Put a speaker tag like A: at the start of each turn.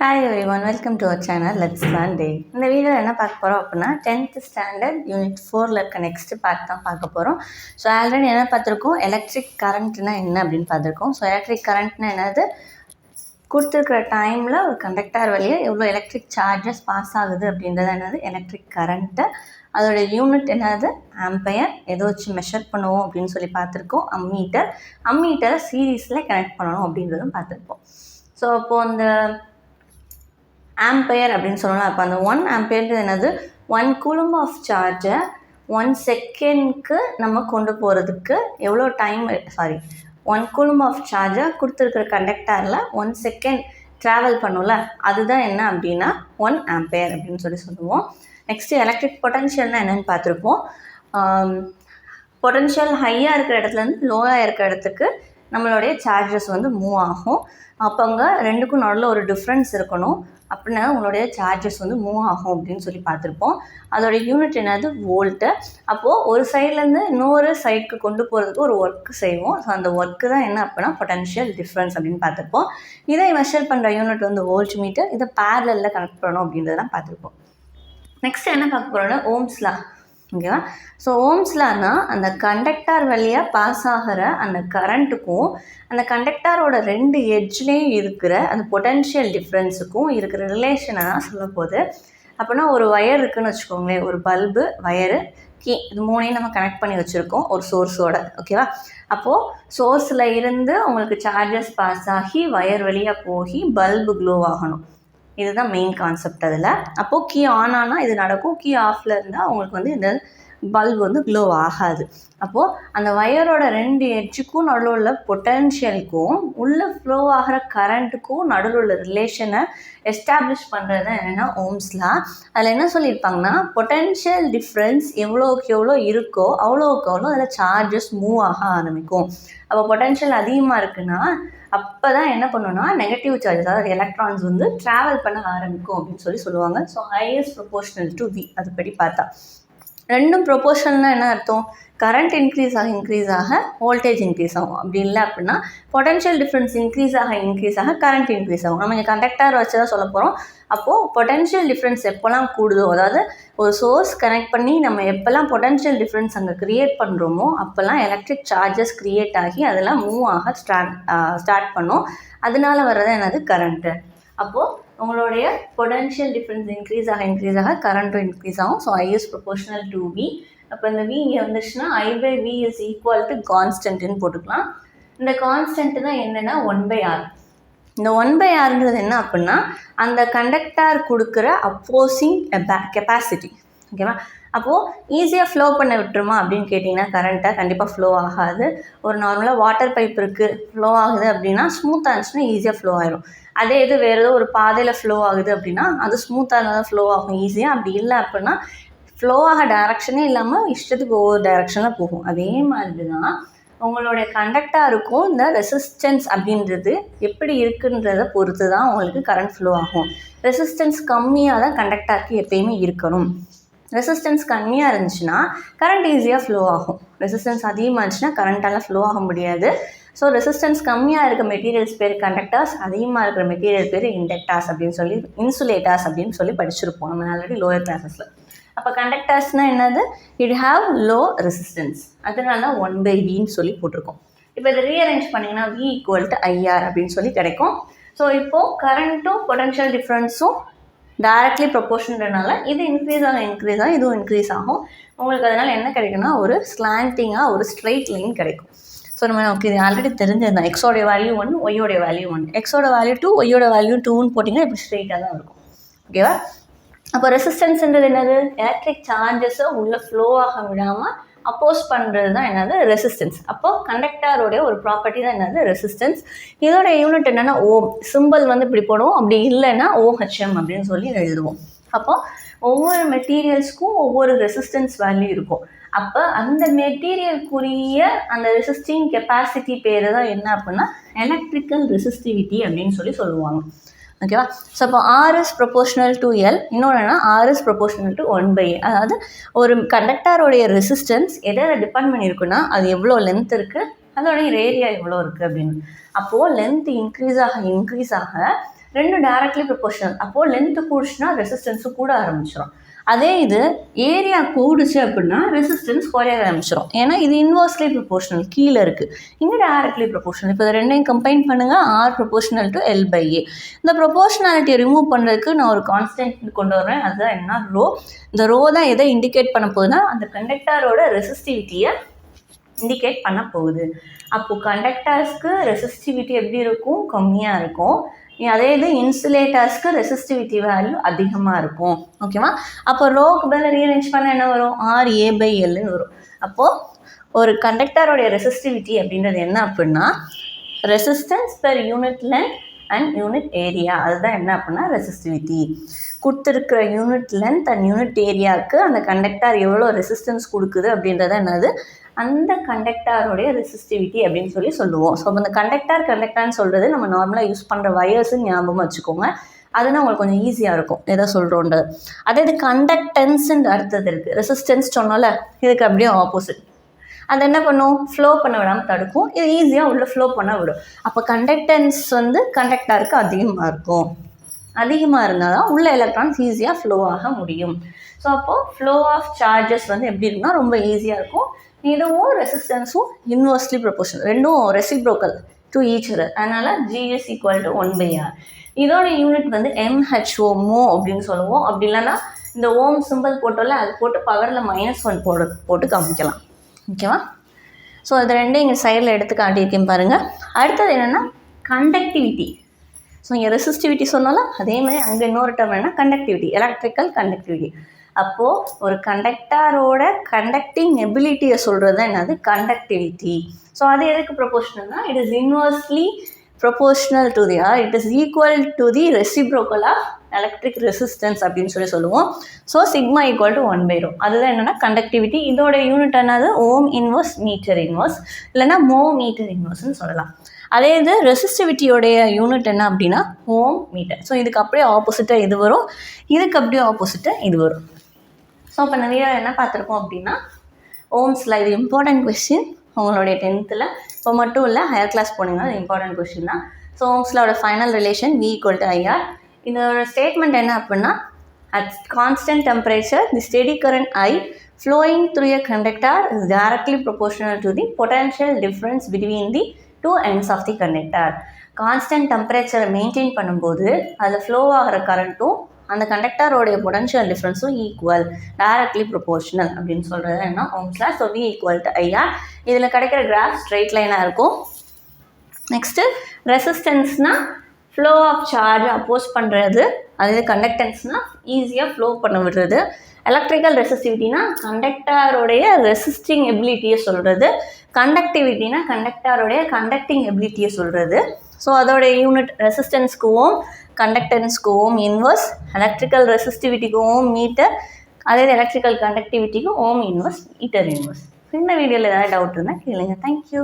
A: Hi everyone, welcome to our channel Let's Learn Day. இந்த வீடியோவில் என்ன பார்க்க போகிறோம் அப்படின்னா 10th ஸ்டாண்டர்ட் யூனிட் 4ல் இருக்க நெக்ஸ்ட் பார்ட் தான் பார்க்க போகிறோம். ஸோ ஆல்ரெடி என்ன பார்த்துருக்கோம், எலக்ட்ரிக் கரண்ட்னா என்ன அப்படின்னு பார்த்துருக்கோம். ஸோ எலக்ட்ரிக் கரண்ட்னா என்னது, கொடுத்துருக்குற டைமில் ஒரு கண்டக்டர் வழியாக எவ்வளோ எலக்ட்ரிக் சார்ஜஸ் பாஸ் ஆகுது அப்படின்றது என்னது எலக்ட்ரிக் கரண்ட்டு. அதோடய யூனிட் என்னது ஆம்பையர். எதை வச்சு மெஷர் பண்ணுவோம் அப்படின்னு சொல்லி பார்த்துருக்கோம். அம்மீட்டரை சீரீஸில் கனெக்ட் பண்ணணும் அப்படின்றதும் பார்த்துருப்போம். ஸோ அப்போது அந்த ஆம்பையர் அப்படின்னு சொல்லலாம். அப்போ அந்த 1 ஆம்பையர் என்னது 1 கூலம் ஆஃப் சார்ஜை 1 செகண்ட்க்கு நம்ம கொண்டு போகிறதுக்கு எவ்வளோ டைம் 1 கூலம் ஆஃப் சார்ஜை கொடுத்துருக்குற கண்டக்டரில் 1 செகண்ட் ட்ராவல் பண்ணும்ல, அதுதான் என்ன அப்படின்னா 1 ஆம்பையர் அப்படின்னு சொல்லுவோம். நெக்ஸ்ட்டு எலக்ட்ரிக் பொட்டன்ஷியல்னால் என்னென்னு பார்த்துருப்போம். பொட்டன்ஷியல் ஹையாக இருக்கிற இடத்துலேருந்து லோவாக இருக்கிற இடத்துக்கு நம்மளுடைய சார்ஜஸ் மூவ் ஆகும். அப்போ அங்கே ரெண்டுக்கும் நடுவில் ஒரு டிஃப்ரென்ஸ் இருக்கணும், அப்படின்னா உங்களுடைய சார்ஜஸ் மூவ் ஆகும் அப்படின்னு சொல்லி பார்த்துருப்போம். அதோட யூனிட் என்னது வோல்ட்டு. அப்போது ஒரு சைட்லேருந்து இன்னொரு சைடுக்கு கொண்டு போகிறதுக்கு ஒரு ஒர்க்கு செய்வோம். ஸோ அந்த ஒர்க்கு தான் என்ன அப்படின்னா பொட்டன்ஷியல் டிஃப்ரென்ஸ் அப்படின்னு பார்த்துருப்போம். இதை மெஷர் பண்ணுற யூனிட் வோல்ட் மீட்டர். இதை பேரலில் கனெக்ட் பண்ணணும் அப்படின்றதான் பார்த்துருப்போம். நெக்ஸ்ட் என்ன பார்க்க போகிறோன்னா ஓம்ஸ் லா. ஓகேவா? ஸோ ஓம்ஸ் லானா அந்த கண்டக்டர் வழியாக பாஸ் ஆகிற அந்த கரண்ட்டுக்கும் அந்த கண்டக்டரோட 2 எட்ஜ்லேயும் இருக்கிற அந்த பொட்டன்ஷியல் டிஃப்ரென்ஸுக்கும் இருக்கிற ரிலேஷனை தான் சொல்ல போகுது. அப்படின்னா ஒரு ஒயர் இருக்குதுன்னு வச்சுக்கோங்களேன், ஒரு பல்பு, ஒயரு, கீ, இது 3ஐயும் நம்ம கனெக்ட் பண்ணி வச்சுருக்கோம் ஒரு சோர்ஸோட. ஓகேவா? அப்போது சோர்ஸில் இருந்து உங்களுக்கு சார்ஜஸ் பாஸ் ஆகி ஒயர் வழியாக போய் பல்பு க்ளோ ஆகணும். இதுதான் மெயின் கான்செப்ட். அதில் அப்போது கீ ஆன் ஆனால் இது நடக்கும், கீ ஆஃபில் இருந்தால் உங்களுக்கு இந்த பல்பு க்ளோ ஆகாது. அப்போது அந்த ஒயரோட 2 எட்ஜுக்கும் நடுவில் உள்ள பொட்டன்ஷியலுக்கும் உள்ளே ஃப்ளோ ஆகிற கரண்ட்டுக்கும் நடுவில் உள்ள ரிலேஷனை எஸ்டாப்ளிஷ் பண்ணுறது தான் என்னென்னா ஓம்ஸ் லா. அதில் என்ன சொல்லியிருப்பாங்கன்னா, பொட்டன்ஷியல் டிஃப்ரென்ஸ் எவ்வளோக்கு எவ்வளோ இருக்கோ அவ்வளோக்கு அவ்வளோ அதில் சார்ஜஸ் மூவ் ஆக ஆரம்பிக்கும். அப்போ பொட்டன்ஷியல் அதிகமாக இருக்குன்னா அப்போ தான் என்ன பண்ணணும்னா நெகட்டிவ் சார்ஜஸ், அதாவது எலக்ட்ரான்ஸ் ட்ராவல் பண்ண ஆரம்பிக்கும் அப்படின்னு சொல்லுவாங்க. So I is proportional to V. அதுபடி பார்த்தா ரெண்டும் ப்ரொபோர்ஷனல்னால் என்ன அர்த்தம், கரண்ட் இன்க்ரீஸ் ஆக வோல்டேஜ் இன்க்ரீஸ் ஆகும். அப்படி இல்லை அப்படின்னா பொட்டன்ஷியல் டிஃப்ரென்ஸ் இன்க்ரீஸ் ஆக கரண்ட் இன்க்ரீஸ் ஆகும். நம்ம இங்கே கண்டக்டர் வச்சு தான் சொல்ல போகிறோம். அப்போது பொட்டன்ஷியல் டிஃப்ரென்ஸ் எப்போல்லாம் கூடுதோ, அதாவது ஒரு சோர்ஸ் கனெக்ட் பண்ணி நம்ம எப்போல்லாம் பொட்டன்ஷியல் டிஃப்ரென்ஸ் அங்கே க்ரியேட் பண்ணுறோமோ அப்போல்லாம் எலக்ட்ரிக் சார்ஜஸ் க்ரியேட் ஆகி அதெல்லாம் மூவ் ஆக ஸ்டார்ட் பண்ணும். அதனால வர்றது என்னது கரண்ட்டு. அப்போது உங்களுடைய பொட்டன்ஷியல் டிஃப்ரென்ஸ் இன்க்ரீஸ் ஆக கரண்ட்டும் இன்க்ரீஸ் ஆகும். So I is proportional to V. அப்போ இந்த V இங்கே வந்துச்சுன்னா I/V is equal to கான்ஸ்டன்ட்னு போட்டுக்கலாம். இந்த கான்ஸ்டன்ட்டு தான் என்னென்னா 1/R. இந்த 1/Rங்கிறது என்ன அப்படின்னா அந்த கண்டக்டர் கொடுக்குற அப்போசிங் கெப்பாசிட்டி. ஓகேவா? அப்போது ஈஸியாக ஃப்ளோ பண்ண விட்டுருமா அப்படின்னு கேட்டிங்கன்னா கரண்ட்டாக கண்டிப்பாக ஃப்ளோ ஆகாது. ஒரு நார்மலாக வாட்டர் பைப் இருக்குது, ஃப்ளோ ஆகுது அப்படின்னா ஸ்மூத்தாக இருந்துச்சுன்னா ஈஸியாக ஃப்ளோ ஆயிரும். அதே இது வேறு ஏதோ ஒரு பாதையில் ஃப்ளோ ஆகுது அப்படின்னா அது ஸ்மூத்தாக இருந்தால் தான் ஃப்ளோ ஆகும் ஈஸியாக. அப்படி இல்லை அப்படின்னா ஃப்ளோ ஆக டைரக்ஷனே இல்லாமல் இஷ்டத்துக்கு ஒவ்வொரு டைரக்ஷனில் போகும். அதே மாதிரி தான் உங்களுடைய கண்டக்டருக்கும் இந்த ரெசிஸ்டன்ஸ் அப்படின்றது எப்படி இருக்குன்றதை பொறுத்து தான் உங்களுக்கு கரண்ட் ஃப்ளோ ஆகும். ரெசிஸ்டன்ஸ் கம்மியாக தான் கண்டக்டருக்கு எப்பயுமே இருக்கணும். ரெசிஸ்டன்ஸ் கம்மியாக இருந்துச்சுன்னா கரண்ட் ஈஸியாக ஃப்ளோ ஆகும். ரெசிஸ்டன்ஸ் அதிகமாக இருந்துச்சுன்னா கரண்ட்டால் ஃப்ளோ ஆக முடியாது. ஸோ ரெசிஸ்டன்ஸ் கம்மியாக இருக்க மெட்டீரியல்ஸ் பேர் கண்டக்டர்ஸ், அதிகமாக இருக்கிற மெட்டீரியல் பேர் இண்டக்டர்ஸ் அப்படின்னு சொல்லி இன்சுலேட்டர்ஸ் அப்படின்னு சொல்லி படிச்சிருப்போம் நம்ம ஆல்ரெடி லோயர் கிளாஸஸில். அப்போ கண்டக்டர்ஸ்னால் என்னது, இட் ஹாவ் லோ ரெசிஸ்டன்ஸ், அதனால தான் 1/Vன்னு சொல்லி போட்டிருக்கோம். இப்போ இதை ரீஅரேஞ்ச் பண்ணிங்கன்னா V = IR அப்படின்னு சொல்லி கிடைக்கும். ஸோ இப்போது கரண்ட்டும் பொட்டன்ஷியல் டிஃப்ரென்ஸும் டைரக்ட்லி ப்ரொபோர்ஷனல்னால இது இன்க்ரீஸ் ஆக இதுவும் இன்க்ரீஸ் ஆகும். உங்களுக்கு அதனால் என்ன கிடைக்குன்னா ஒரு ஸ்லாண்டிங்காக ஒரு ஸ்ட்ரெயிட் லைன் கிடைக்கும். ஸோ நமக்கு இது ஆல்ரெடி தெரிஞ்சிருந்தோம், எக்ஸோடைய வேல்யூ 1, ஒய்யோடைய வேல்யூ 1, எக்ஸோட வேல்யூ 2, ஒய்யோட வேல்யூ 2ன்னு போட்டிங்கன்னா இப்படி ஸ்ட்ரெயிட்டாக தான் இருக்கும். ஓகேவா? அப்போ ரெசிஸ்டன்ஸ்ன்றது என்னது, எலக்ட்ரிக் சார்ஜஸை உள்ளே ஃப்ளோ ஆக விடாமல் அப்போஸ் பண்ணுறது தான் என்னது ரெசிஸ்டன்ஸ். அப்போது கண்டக்டருடைய ஒரு ப்ராப்பர்ட்டி தான் என்னது ரெசிஸ்டன்ஸ். இதோட யூனிட் என்னென்னா ஓம். சிம்பிள் இப்படி போடுவோம், அப்படி இல்லைன்னா OHM அப்படின்னு சொல்லி எழுதுவோம். அப்போது ஒவ்வொரு மெட்டீரியல்ஸ்க்கும் ஒவ்வொரு ரெசிஸ்டன்ஸ் வேல்யூ இருக்கும். அப்போ அந்த மெட்டீரியலுக்குரிய அந்த ரெசிஸ்டிங் கெப்பாசிட்டி பேர் தான் என்ன அப்படின்னா எலக்ட்ரிக்கல் ரெசிஸ்டிவிட்டி அப்படின்னு சொல்லுவாங்க. ஓகேவா? ஸோ அப்போ R is proportional to L, இன்னொன்று என்ன R is proportional to 1/A. அதாவது ஒரு கண்டக்டருடைய ரெசிஸ்டன்ஸ் எதை டிபெண்ட் பண்ணியிருக்குன்னா அது எவ்வளோ லென்த் இருக்குது, அதோடைய ஏரியா எவ்வளோ இருக்குது அப்படின்னு. அப்போது லென்த் இன்க்ரீஸ் ஆக ரெண்டும் டைரக்ட்லி ப்ரொபோஷனல். அப்போது லென்த்து கூடுச்சுன்னா ரெசிஸ்டன்ஸும் கூட ஆரம்பிச்சிடும். அதே இது ஏரியா கூடுச்சு அப்படின்னா ரெசிஸ்டன்ஸ் குறைய ஆரம்பிச்சிடும். ஏன்னா இது இன்வர்ஸ்லி ப்ரொபோஷனல் கீழே இருக்குது, இங்கே டைரக்ட்லி ப்ரொபோஷனல். இப்போ ரெண்டையும் கம்பைன் பண்ணுங்கள், ஆர் ப்ரொபோஷனல் டு எல்/ஏ. இந்த ப்ரொபோஷனாலிட்டியை ரிமூவ் பண்ணுறதுக்கு நான் ஒரு கான்ஸ்டன்ட் கொண்டு வரேன், அதுதான் என்ன ரோ. இந்த ரோ தான் எதை இண்டிகேட் பண்ண போகுதுன்னா அந்த கண்டக்டரோட ரெசிஸ்டிவிட்டியை இண்டிகேட் பண்ண போகுது. அப்போது கண்டக்டர்ஸ்க்கு ரெசிஸ்டிவிட்டி எப்படி இருக்கும்? கம்மியாக இருக்கும். அதே இது இன்சுலேட்டர்ஸ்க்கு ரெசிஸ்டிவிட்டி வேல்யூ அதிகமாக இருக்கும். ஓகேவா? அப்போ ரோக்கு மேலே ரீஅரேஞ்ச் பண்ண என்ன வரும்? RA/Lன்னு வரும். அப்போது ஒரு கண்டக்டரோடைய ரெசிஸ்டிவிட்டி அப்படின்றது என்ன அப்படின்னா resistance per unit length and unit area. அதுதான் என்ன அப்படின்னா ரெசிஸ்டிவிட்டி. கொடுத்துருக்கிற யூனிட் லென்த் அண்ட் யூனிட் ஏரியாவுக்கு அந்த கண்டக்டர் எவ்வளோ ரெசிஸ்டன்ஸ் கொடுக்குது அப்படின்றத என்னது அந்த கண்டக்டருடைய ரெசிஸ்டிவிட்டி அப்படின்னு சொல்லுவோம். ஸோ அந்த கண்டக்டர்னு சொல்கிறது நம்ம நார்மலாக யூஸ் பண்ணுற வயர்ஸுன்னு ஞாபகம் வச்சுக்கோங்க. அதுனா உங்களுக்கு கொஞ்சம் ஈஸியாக இருக்கும் எதை சொல்கிறோன்றது. அதே இது கண்டக்டன்ஸுன்ற அடுத்தது இருக்குது. ரெசிஸ்டன்ஸ் சொன்னோம்ல, இதுக்கு அப்படியே ஆப்போசிட். அது என்ன பண்ணும்? ஃப்ளோ பண்ண விடாமல் தடுக்கும். இது ஈஸியாக உள்ளே ஃப்ளோ பண்ண விடும். அப்போ கண்டக்டன்ஸ் கண்டக்டருக்கு அதிகமாக இருக்கும். அதிகமாக இருந்தால் தான் உள்ள எலக்ட்ரான்ஸ் ஈஸியாக ஃப்ளோ ஆக முடியும். ஸோ அப்போது ஃப்ளோ ஆஃப் சார்ஜஸ் எப்படி இருக்குன்னா ரொம்ப ஈஸியாக இருக்கும். இதுவும் ரெசிஸ்டன்ஸும் இன்வர்ஸ்லி ப்ரொபோஷனல், ரெண்டும் ரெசிப்ரோக்கல் டு ஈச் அதர். அதனால் GS = 1/R. இதோட யூனிட் MHO மோ அப்படின்னு சொல்லுவோம். அப்படி இல்லைன்னா இந்த ஓம் சிம்பிள் போட்டோம்ல, அது போட்டு பவரில் -1 போட்டு காமிக்கலாம். ஓகேவா? ஸோ அது ரெண்டும் இங்கே சைடில் எடுத்து காட்டியிருக்கேன் பாருங்கள். அடுத்தது என்னென்னா கண்டக்டிவிட்டி. ஸோ இங்கே ரெசிஸ்டிவிட்டி சொன்னாலும் அதே மாதிரி அங்கே இன்னொரு டேர்ம் என்ன? Conductivity, electrical conductivity. அப்போது ஒரு கண்டக்டரோட கண்டக்டிங் எபிலிட்டியை சொல்கிறது தான் என்னது? கண்டக்டிவிட்டி. ஸோ அது எதுக்கு ப்ரொபோஷனல்னா it is inversely proportional to the R it is equal to the reciprocal of electric resistance அப்படின்னு சொல்லுவோம். So sigma = 1/ρ. அதுதான் என்னென்னா கண்டக்டிவிட்டி. இதோட யூனிட் என்னது? ஓம் இன்வர்ஸ் மீட்டர் இன்வர்ஸ், இல்லைன்னா மோ மீட்டர் இன்வர்ஸ்ன்னு சொல்லலாம். அதே இது ரெசிஸ்டிவிட்டியோடைய யூனிட் என்ன அப்படின்னா ஓம் மீட்டர். ஸோ இதுக்கு அப்படியே ஆப்போசிட்டாக இது வரும், இதுக்கு அப்படியே ஆப்போசிட்டாக இது வரும். ஸோ இப்போ நிறைய என்ன பார்த்துருக்கோம் அப்படின்னா ஓம்ஸில் இது இம்பார்ட்டன்ட் கொஸ்டின் உங்களுடைய 10th. இப்போ மட்டும் இல்லை, ஹையர் கிளாஸ் போனீங்கன்னா அது இம்பார்ட்டன்ட் கொஸ்டின் தான். ஸோ ஓம்ஸில் ஃபைனல் ரிலேஷன் V = IR. இதோட ஸ்டேட்மெண்ட் என்ன அப்படின்னா at constant temperature the steady current I flowing through a conductor is directly proportional to the potential difference between the two ends of the conductor. Constant டெம்பரேச்சரை maintain பண்ணும்போது அதில் flow ஆகிற கரண்ட்டும் அந்த கண்டக்டரோடைய பொட்டன்ஷியல் டிஃப்ரென்ஸும் ஈக்குவல், டைரக்ட்லி ப்ரொபோஷனல் அப்படின்னு சொல்கிறது என்ன ஓம்ஸ்ல. So V = IR. இதில் கிடைக்கிற கிராஃப் ஸ்ட்ரெயிட் லைனாக இருக்கும். நெக்ஸ்ட்டு ரெசிஸ்டன்ஸ்னால் ஃப்ளோ ஆஃப் சார்ஜ் அப்போஸ் பண்ணுறது, அது கண்டக்டன்ஸ்னால் ஈஸியாக ஃப்ளோ பண்ண விடுறது. எலக்ட்ரிக்கல் ரெசிஸ்டிவிட்டினா கண்டக்டருடைய ரெசிஸ்டிங் எபிலிட்டியை சொல்கிறது. கண்டக்டிவிட்டினா கண்டக்டருடைய கண்டக்டிங் எபிலிட்டியை சொல்கிறது. ஸோ அதோடைய யூனிட் ரெசிஸ்டன்ஸ்க்கு ஓம், கண்டக்டன்ஸ்க்கு ஓம் இன்வர்ஸ், எலக்ட்ரிக்கல் ரெசிஸ்டிவிட்டிக்கு ஓம் மீட்டர், அதே எலக்ட்ரிக்கல் கண்டக்டிவிட்டிக்கு ஓம் இன்வர்ஸ் மீட்டர் இன்வர்ஸ். இந்த வீடியோவில் ஏதாவது டவுட் இருந்தால் கேளுங்க. தேங்க்யூ.